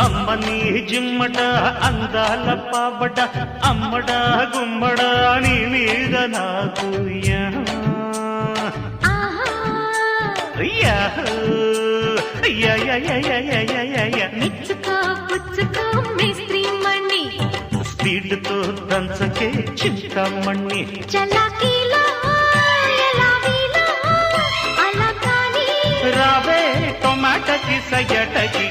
అమ్మని జిమ్మట అందాల పాబట అమ్మడ గుమ్మడ నీ మీద నాకు మెచ్చుకో పుచ్చుకో మేస్త్రీ మణి స్పీడ్తో దంచకే చింతమణి చలాకీలో ఎలాగీలో అలా కానీ రావే టొమాటోకి సయ్యటకి